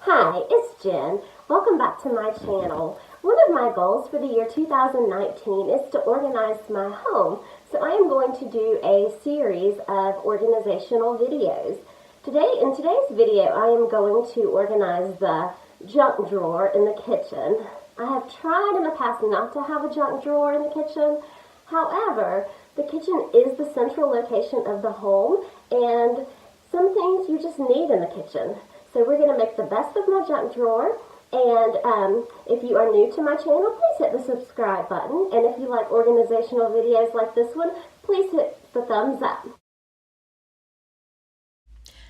Hi, it's Jen. Welcome back to my channel. One of my goals for the year 2019 is to organize my home. So I am going to do a series of organizational videos. In today's video, I am going to organize the junk drawer in the kitchen. I have tried in the past not to have a junk drawer in the kitchen. However, the kitchen is the central location of the home, and some things you just need in the kitchen. So we're going to make the best of my junk drawer. And if you are new to my channel, please hit the subscribe button. And if you like organizational videos like this one, please hit the thumbs up.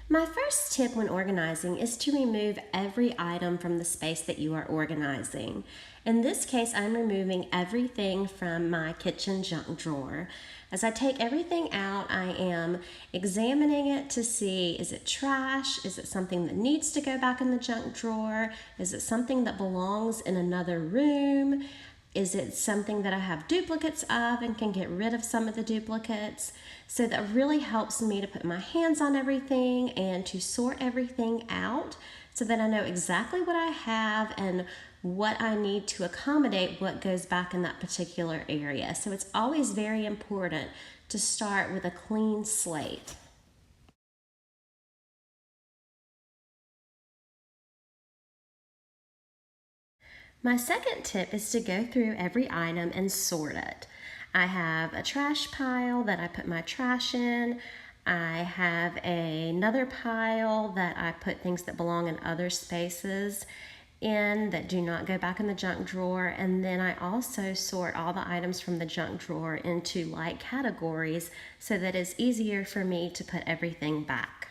My first tip when organizing is to remove every item from the space that you are organizing. In this case, I'm removing everything from my kitchen junk drawer. As I take everything out, I am examining it to see, is it trash? Is it something that needs to go back in the junk drawer? Is it something that belongs in another room? Is it something that I have duplicates of and can get rid of some of the duplicates? So that really helps me to put my hands on everything and to sort everything out so that I know exactly what I have and what I need to accommodate what goes back in that particular area. So it's always very important to start with a clean slate. My second tip is to go through every item and sort it. I have a trash pile that I put my trash in. I have another pile that I put things that belong in other spaces in that do not go back in the junk drawer. And then I also sort all the items from the junk drawer into like categories so that it's easier for me to put everything back.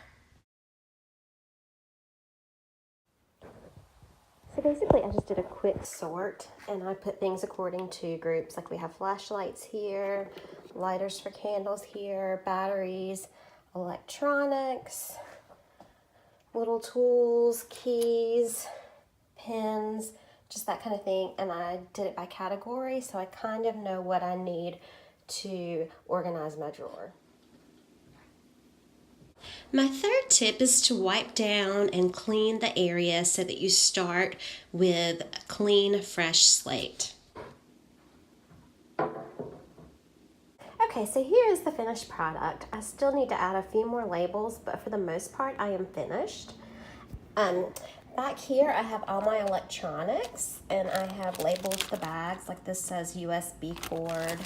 So basically I just did a quick sort and I put things according to groups. Like we have flashlights here, lighters for candles here, batteries, electronics, little tools, keys, pens, just that kind of thing. And I did it by category so I kind of know what I need to organize my drawer. My third tip is to wipe down and clean the area so that you start with a clean, fresh slate. Okay, so here is the finished product. I still need to add a few more labels, but for the most part, I am finished. Back here, I have all my electronics, and I have labeled the bags. Like this says USB cord,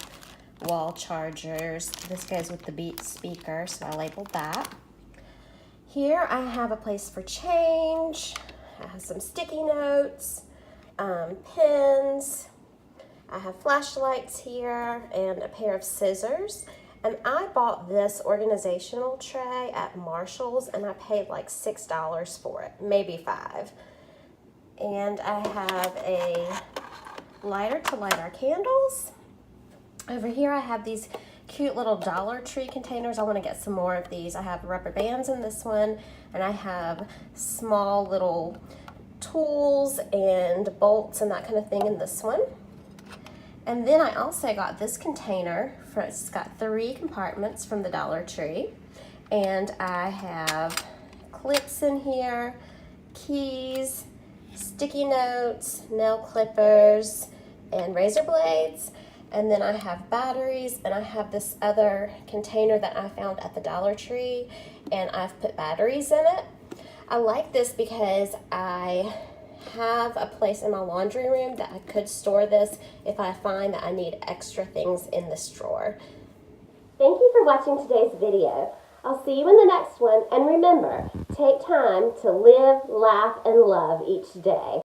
wall chargers. This goes with the Beats speaker, so I labeled that. Here I have a place for change. I have some sticky notes, pens. I have flashlights here and a pair of scissors. And I bought this organizational tray at Marshall's and I paid like $6 for it, maybe $5. And I have a lighter to light our candles. Over here I have these cute little Dollar Tree containers. I want to get some more of these. I have rubber bands in this one, and I have small little tools and bolts and that kind of thing in this one. And then I also got this container. It's got 3 compartments from the Dollar Tree. And I have clips in here, keys, sticky notes, nail clippers, and razor blades. And then I have batteries, and I have this other container that I found at the Dollar Tree, and I've put batteries in it. I like this because I have a place in my laundry room that I could store this if I find that I need extra things in this drawer. Thank you for watching today's video. I'll see you in the next one, and remember, take time to live, laugh, and love each day.